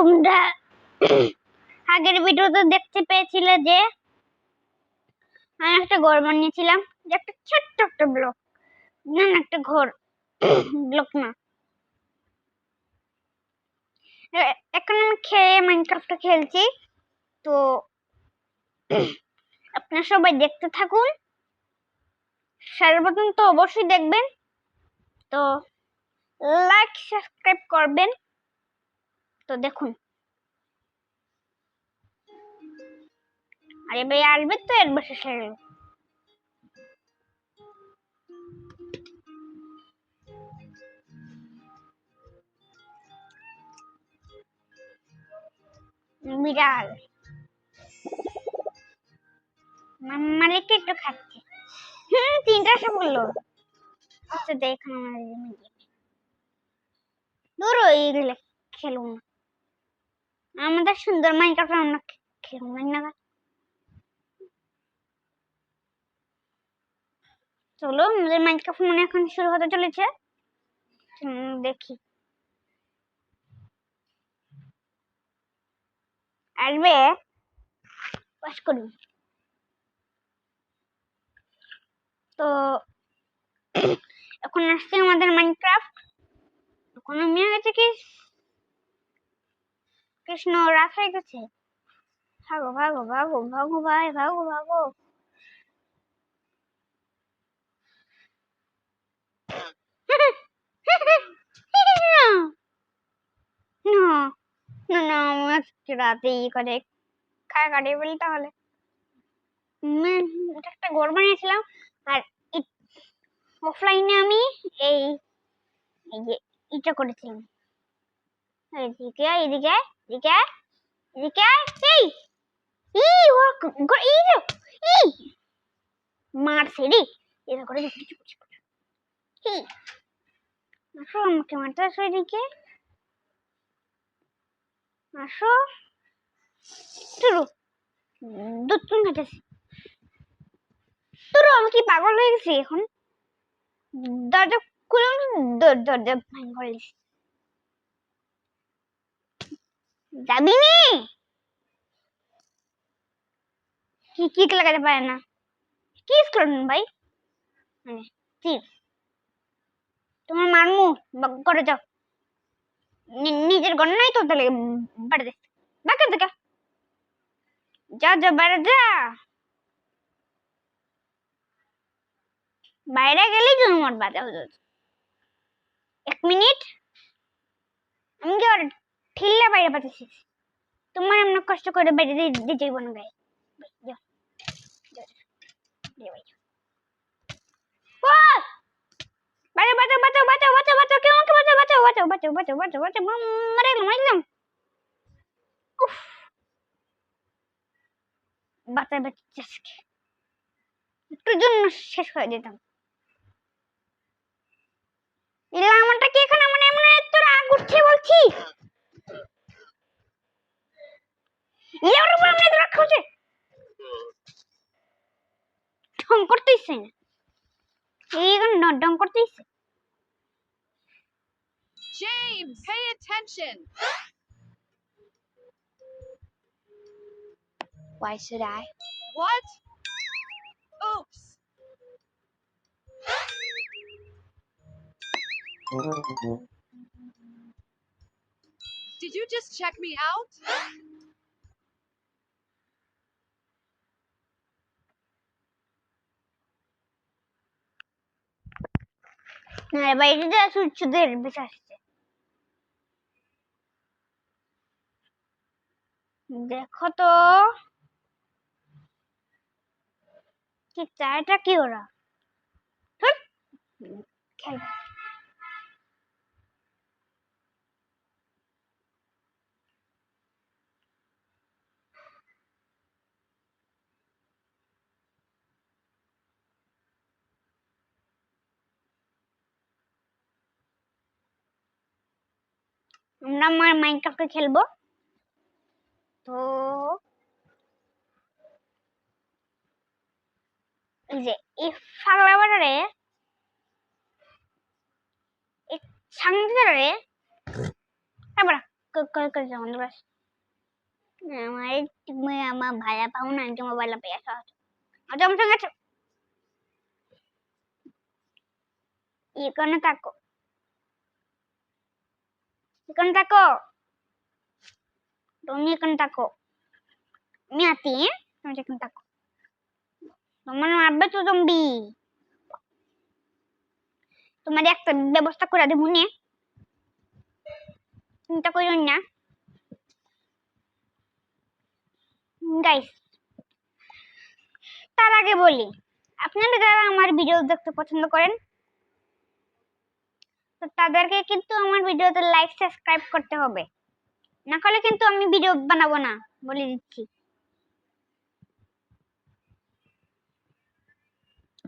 তোমরা আগের ভিডিওতে দেখতে পেয়েছিলে যে আমি একটা ঘর বানিয়েছিলাম, যে একটা ছোট্ট একটা ব্লক, না একটা ঘর, ব্লক না। এখন আমি মাইনক্রাফটটা খেলছি, তো আপনারা সবাই দেখতে থাকুন। সর্বপ্রথম তো অবশ্যই দেখবেন, তো লাইক সাবস্ক্রাইব করবেন। তো দেখুন, আরে ভাই আসবে তো এর বসে সেরে বিড়াল মালিককে একটু খাচ্ছে। তিনটা সে বললো। আচ্ছা দেখুন, দূর এইগুলো খেলুন না, আমাদের সুন্দর মাইনক্রাফট আমরা খেলুন না। চলো, আমাদের মাইনক্রাফট মনে এখন শুরু হতে চলেছে। দেখি আসবে, পাস করি। তো এখন আসছে আমাদের মাইনক্রাফট। এখন আমি গেছে কি কৃষ্ণ রাত হয়ে গেছে। ভাগো ভাগো ভাগো ভাগো ভাই, ভাগো ভাগো। রাতেই করে কাটিয়ে ফেলি তাহলে। এটা একটা ঘর বানিয়েছিলাম, আর অফলাইনে আমি এই এই যে এটা করেছিলাম। এদিকে এদিকে এদিকে এদিকে এই মারছে রে, এটা করে আসো, আমাকে মারতে আসো, এদিকে আসো। দুধ চুন খাইতেছি। তোর আমি কি পাগল হয়ে গেছি এখন? দরজা খুলে দরজা ভাঙ করলিস, যাবি নি? কি কি লাগাতে পারে না? কি করুন ভাই, মানে কি তোমার মারমু করে যাও। নিজের ঘর নাই তো, তাহলে বাড়ি দে, বাকি থেকে যা যা বাইরে যা। বাইরে গেলেই তোমার বাধা হয়ে। 1 মিনিট, আমি কি আর ঠিল্লা বাইরে পাঠাচ্ছি? তোমার এমন কষ্ট করে বাইরে দিয়ে যাইব না গায়ে। বাঁচাও বাঁচাও বাঁচাও বাঁচাও বাঁচাও বাঁচাও, কেউ আমাকে বাঁচাও বাঁচাও বাঁচাও বাঁচাও বাঁচাও বাঁচাও বাঁচাও, মারা গেলাম মারা গেলাম। উফ, বাঁচাই বাঁচাই একটুর জন্য শেষ হয়ে যেতাম। আমারটা কি এখানে মানে এমন এত রাগ উঠছে বলছি। ইয়ার উপর আমি রাগ করছে, ঢং করতেইছে না, এইগুলো ঢং করতেইছে। James, pay attention. Why should I? What? Oops. Did you just check me out? বাইরে যা সূর্যদের বেশ আসছে। দেখো তো কি চায়টা কি ওরা খেল। আমরা আমার মাইনক্রাফটে খেলবো। তো এই যে এই ফাগলা বাটারে এই সাংজারে এবার করে যাও আমাদের বাস তুমি আমার ভাইয়া পাও না তোমার বেলা পেয়ে আসো আচ্ছা আমার সঙ্গে আছো এখানে থাকো এখানে থাকো তুমি এখানে থাকো আমি আছি তুমি এখানে থাকো তোমার মারবে তো জম্বি তোমার একটা ব্যবস্থা করে দেবো নে চিন্তা করিও না গাইস তার আগে বলি আপনারা যারা আমার ভিডিও দেখতে পছন্দ করেন তো তাদেরকে কিন্তু আমার ভিডিওতে লাইক সাবস্ক্রাইব করতে হবে না হলে কিন্তু আমি ভিডিও বানাবো না বলে দিচ্ছি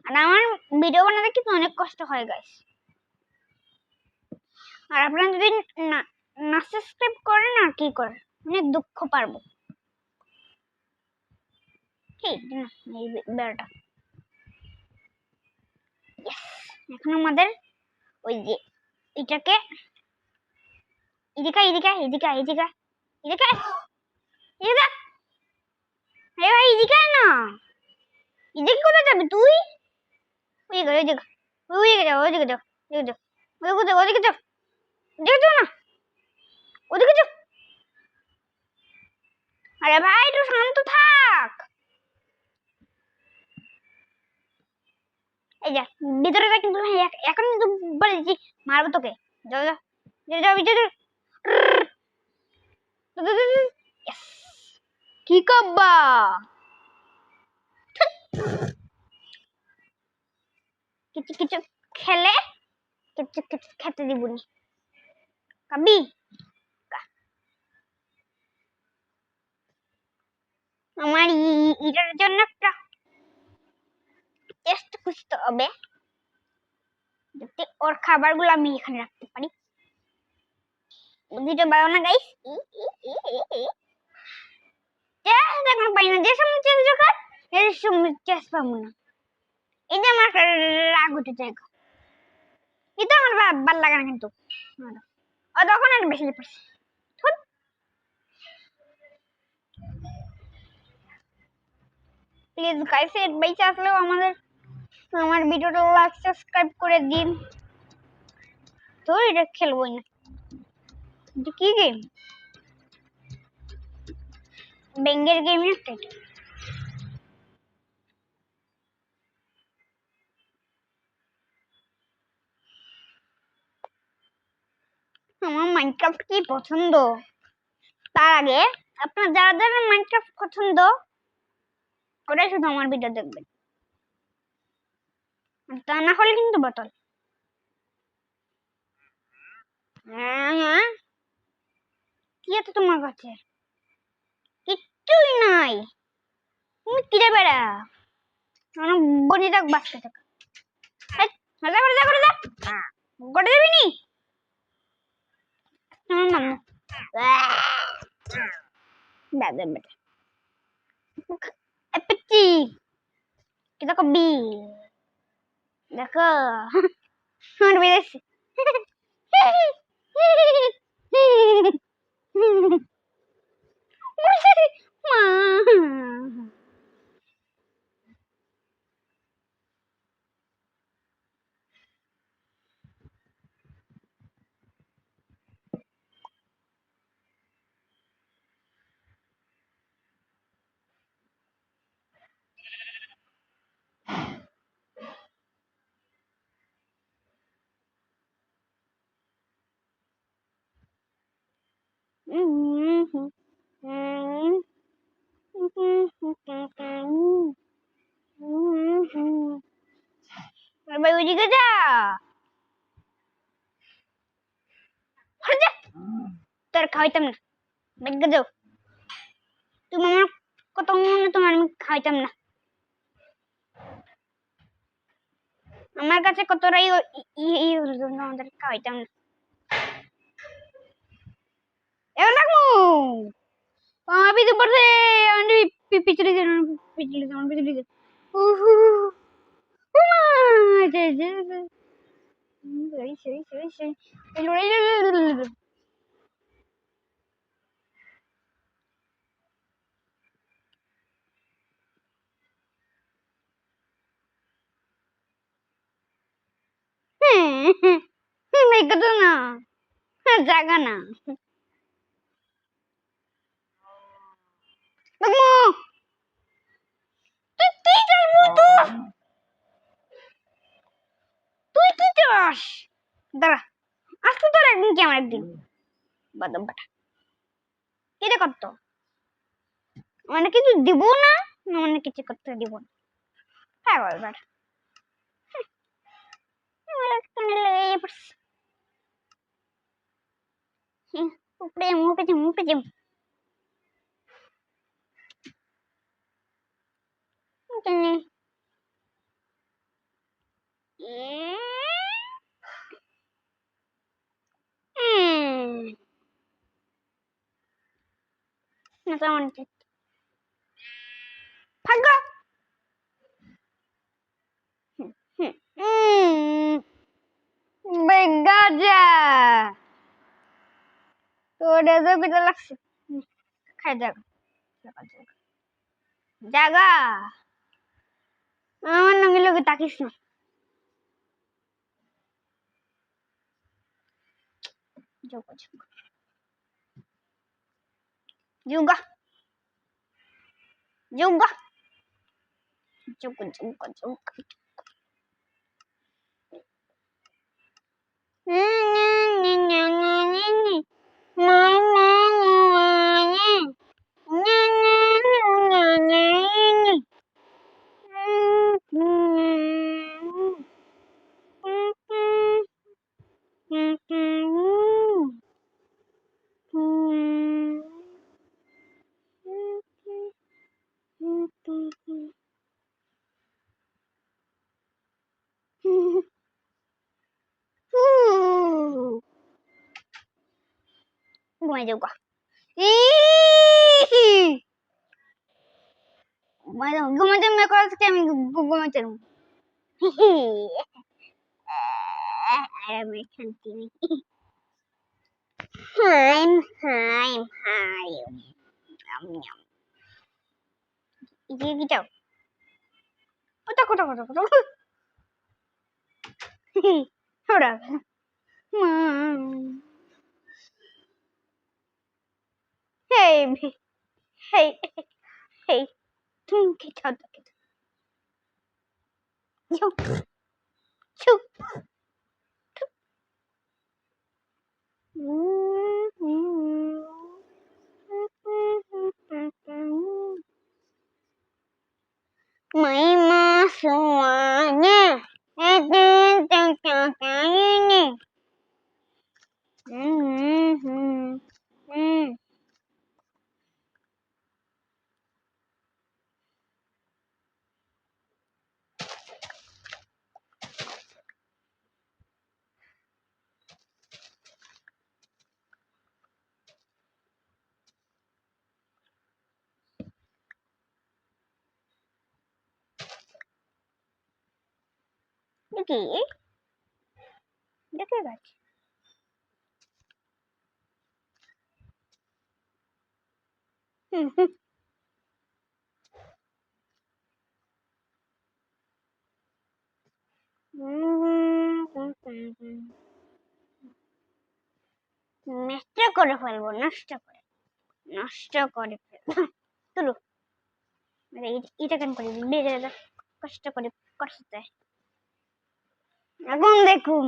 আর আমার ভিডিও বানাতে কিন্তু অনেক কষ্ট হয় গাইস আর আপনারা যদি না না সাবস্ক্রাইব করেন আর কি করেন অনেক দুঃখ পারবো ঠিক না এই বেড়াটা এখন আমাদের ওই যে এটাকে এদিকে এদিকে এদিকে এদিকে এদিকে এদিকে এ ভাই এদিকে না এদিকে কোথায় যাবি তুই ওইদিকে ওইদিকে ওইদিকে যাও ওইদিকে যাও ওইদিকে যাও ওইদিকে যাও ওইদিকে যাও ওইদিকে যাও না ওইদিকে যাও আরে ভাই একটু শান্ত থাক এই যা ভিতরে যা কিন্তু এখন কিন্তু বলে দিচ্ছি মারবো তোকে যাও যাও যাও ভিতরে কি করবা কিছু কিছু খেলে কিছু কিছু খেতে দিবনি কাবি আমার এটার জন্য একটা টেস্ট খুঁজতে হবে যাতে ওর খাবারগুলো আমি এখানে রাখতে পারি বুঝিটা পারো না গাইস দেখুন পাই না যে সময় চেঞ্জ কর এর সময় চেঞ্জ পাবো না এই যে আমার রাগ উঠে যায় এটা আমার ভাল লাগে না কিন্তু ও তখন আর বেশি পড়ছে প্লিজ গাইস এর বেশি আসলেও আমার ভিডিওটা লাইক সাবস্ক্রাইব করে দিন তো এটা খেলবই না এটা কি গেম বেঙ্গের গেম একটা আমার মাইনক্রাফট কি পছন্দ তার আগে আপনার যারা যারা মাইনক্রাফট পছন্দ ওরাই শুধু আমার ভিডিও দেখবেন তা না হলে কিন্তু বোতল কি আছে তোমার কাছে কিচ্ছুই নাই তুমি কিরে বেড়া আমার বনি রাখ বাঁচতে থাকা গড়ে দেবি নি আমার মাম্মু বেদে বেটা এপিচি kita ke B দেখো আমার বেড়েছে মা ভাই ওইদিকে যা তোর খাওয়াইতাম না বেগে যাও তুমি আমার কত মনে তোমার আমি খাওয়াইতাম না আমার কাছে কতটাই আমাদের খাওয়াইতাম না এবার লাগবো পিছু পড়ছে পিছনে পিছনে ভাই কত না জাগা না বাবু তুই কি চাস তো তুই কি চাস দাঁড়া আসতে তোর একদিন কি আমার একদিন বাদাম বাটা এটা করতো মানে কিছু দিব না মানে কিছু করতে দিব না হ্যাঁ বলবার উপরে মুখে যাম না তো আমার ভাগ্য বেগাজা তোর এত পিঠা লাগছে খাই জাগা জাগা আমার নাকি লোকে তাকিস না যোগা যোগা যোগা যোগা যোগা যোগা ঘুমাই যাও ঘুমাইতে আজকে আমি ঘুমাইতে আমি শান্তি নেই কি চাও কোথা কোথা কোথা কোথা ওরা Hey, hey, hey, তুমি কি চাও তাকে চুপ চুপ Mama semuanya ini. দেখি দেখে গেছে নষ্ট করে ফেলবো নষ্ট করে ফেলবো তুলো এটা কেন করি বেড়ে কষ্ট করে করতে এখন দেখুন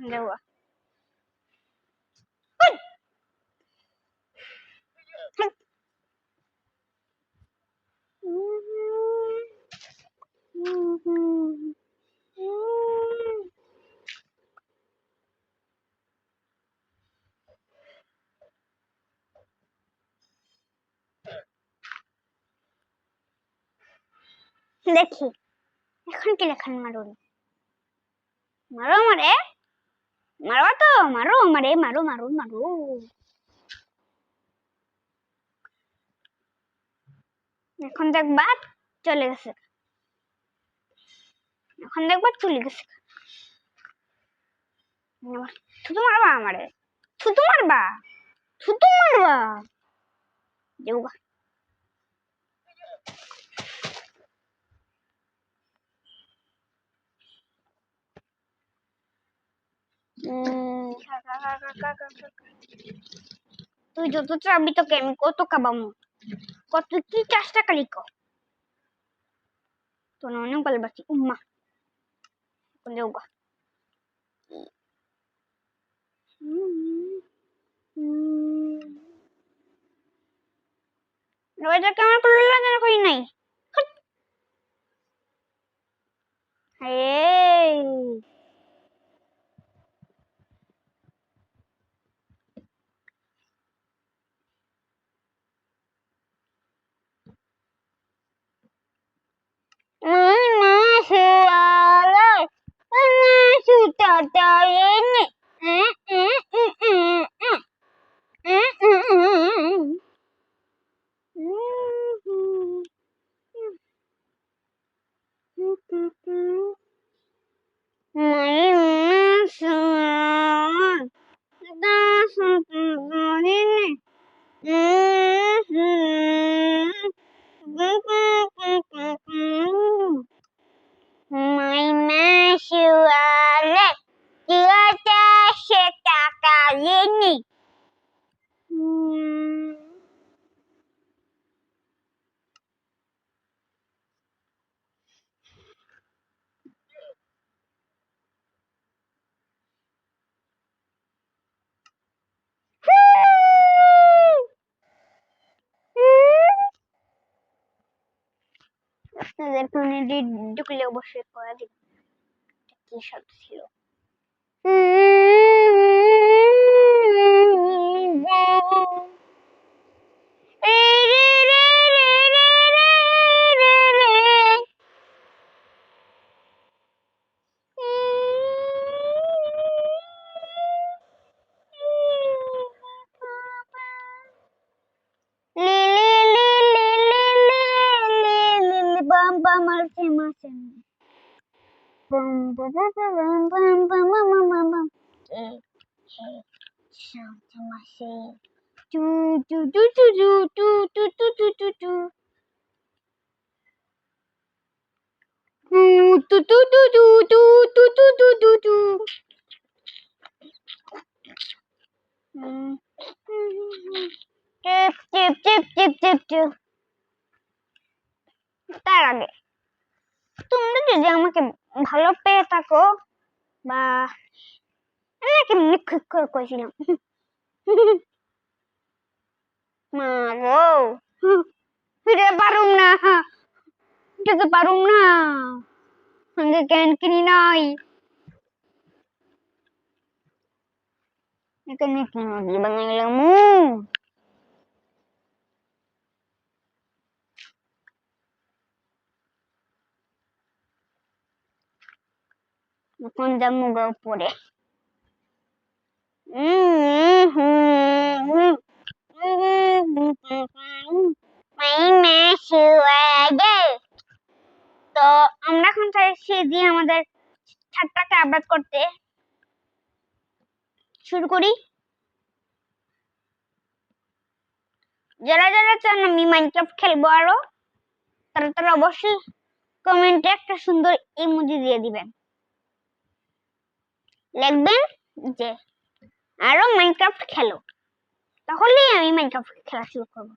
দেওয়া দেখি এখন কি লেখান মারুন মারো মারে মারো তো মারো মারে মারো মারো মারো এখন দেখবা চলে গেছে এখন দেখবা চলে গেছে। থুতু মারবা আমারে, থুতু মারবা, থুতু মারবা দেউগা। তুই যত চাবি তোকে আমি কত কাবামু, কত কি চাষ টাকা লিখো তো না অনেক ভালো বাসি উম্মা দেউগা। রোজা কেমন করলো লাগে কই নাই এই masuk alai sudah ini ini. আপনাদের ফোনে ঢুকলে অবশ্যই করা দিন কি শব্দ ছিল। Bam bam macam-macam. Bam bam bam bam bam bam bam bam bam. Macam-macam. Tu tu tu tu tu tu tu tu tu tu tu. Tu tu tu tu tu tu tu tu tu tu. Tip tip tip tip tip tip. তার আগে তোমরা যদি আমাকে ভালো পেয়ে থাকো বা আমাকে নিক্ষেপ করে কইছিলাম মা গো ফিরে পারুম না, যেতে পারুম না, সঙ্গে ক্যান কিনি নাই এখানে কি নদী বানাইলাম এখন যাবো গা উপরে। তো আমরা এখন চাইছি দিয়ে আমাদের ছাদটাকে আবাদ করতে শুরু করি। যারা যারা চান আমি মাইনক্রাফট খেলবো আরো তারা তারা অবশ্যই কমেন্টে একটা সুন্দর ইমোজি দিয়ে দিবেন, লিখবেন যে আরো মাইনক্রাফট খেলো, তাহলেই আমি মাইনক্রাফট খেলা শুরু করবো।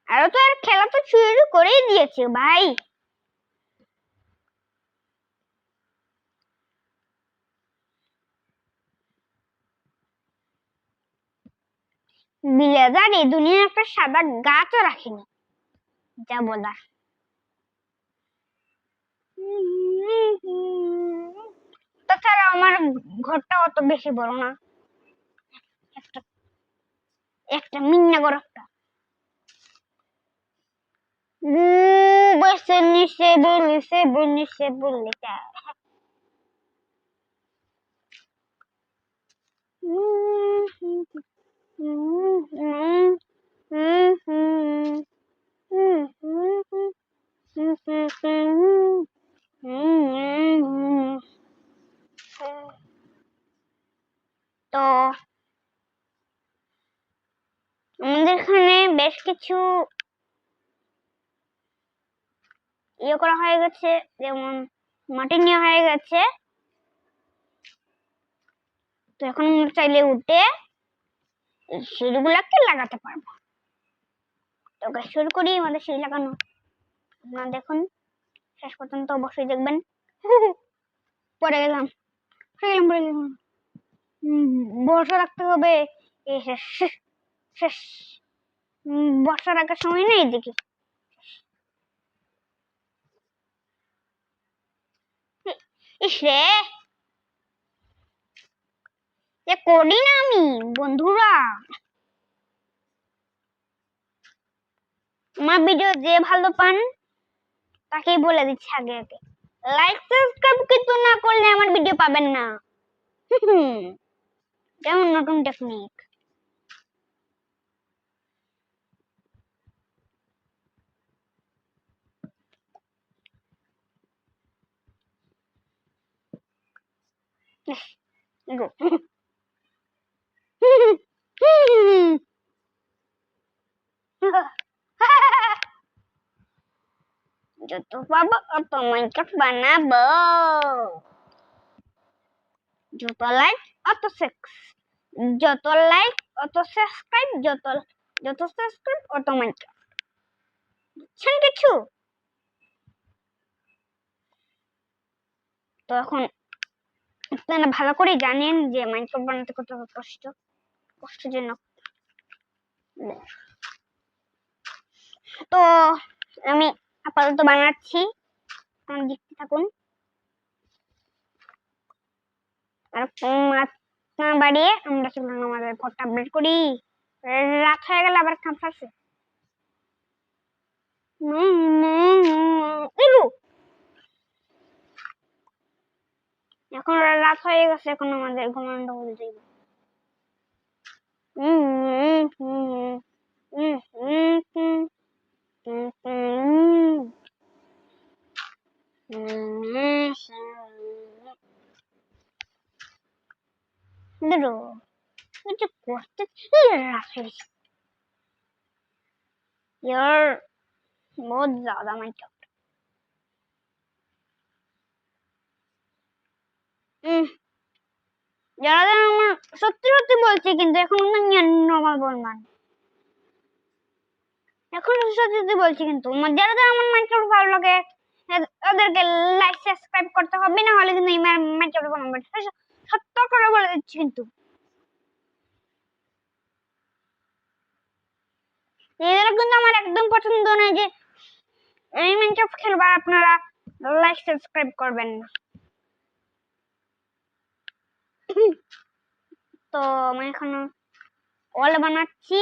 আরো তো আর খেলা তো শুরু করেই দিয়েছে ভাই। বিলেজার এই দুনিয়ার একটা সাদা গাছও রাখেনি যা বলার। তাছাড়া আমার ঘরটা অত বেশি বড় না, একটা একটা মিন্না ঘর একটা বসে নিচে বলিছে বলিছে বলিছে তো আমাদের এখানে বেশ কিছু ইয়ে করা হয়ে গেছে, যেমন মাটি নেওয়া হয়ে গেছে। তো এখন আমরা চাইলে উঠে সিঁড়িগুলোকে লাগাতে পারবো। তো শুরু করি আমাদের সিঁড়ি লাগানো। আপনারা দেখুন, শেষ পর্যন্ত অবশ্যই দেখবেন। পড়ে গেলাম, পড়ে গেলাম। ভরসা রাখতে হবে। এই শেষ শেষ। বর্ষা রাখার সময় নেই এদিকে। ইস রে, এ করি না আমি। বন্ধুরা, আমার ভিডিও যে ভালো পান তাকেই বলে দিচ্ছি আগে আগে, লাইক সাবস্ক্রাইব কিন্তু না করলে আমার ভিডিও পাবেন না। যেমন নতুন টেকনিক। যত পাবো অত মাইনক্রাফট বানাবো। যত লাইক অত সেক্স, যত লাইক অত সাবস্ক্রাইব, যত যত সাবস্ক্রাইব অত মাইনক্রাফট। বুঝছেন কিছু? তো এখন আপনারা ভালো করে জানেন যে মাইনক্রাফট বানাতে কত কষ্টজনক। তো আমি আপাতত বানাচ্ছি, দেখতে থাকুন। আর না বাড়িয়ে আমরা চলুন আমাদের ঘরটা আপডেট করি। রাত হয়ে গেলে আবার কাম আছে। এখন রাত হয়ে গেছে, এখন আমাদের ঘুমানো বলতে যাইব। কিছু করতে রাত হয়েছে। यार बहुत ज्यादा माइनक्राफ्ट। যারা যারা আমার সত্যি সত্যি বলছি, কিন্তু এখন নর্মাল বলমান, এখন সত্যি সত্যি বলছি, কিন্তু যারা যারা আমার মাইনক্রাফট ভালো লাগে ওদেরকে লাইক সাবস্ক্রাইব করতে হবে, না হলে কিন্তু মাইনক্রাফট বানাবো। সত্য করে বলে দিচ্ছি, কিন্তু এদের কিন্তু আমার একদম পছন্দ নয় যে এই মাইনক্রাফট খেলবার আপনারা লাইক সাবস্ক্রাইব করবেন না। তো আমি এখন ওয়াল বানাচ্ছি।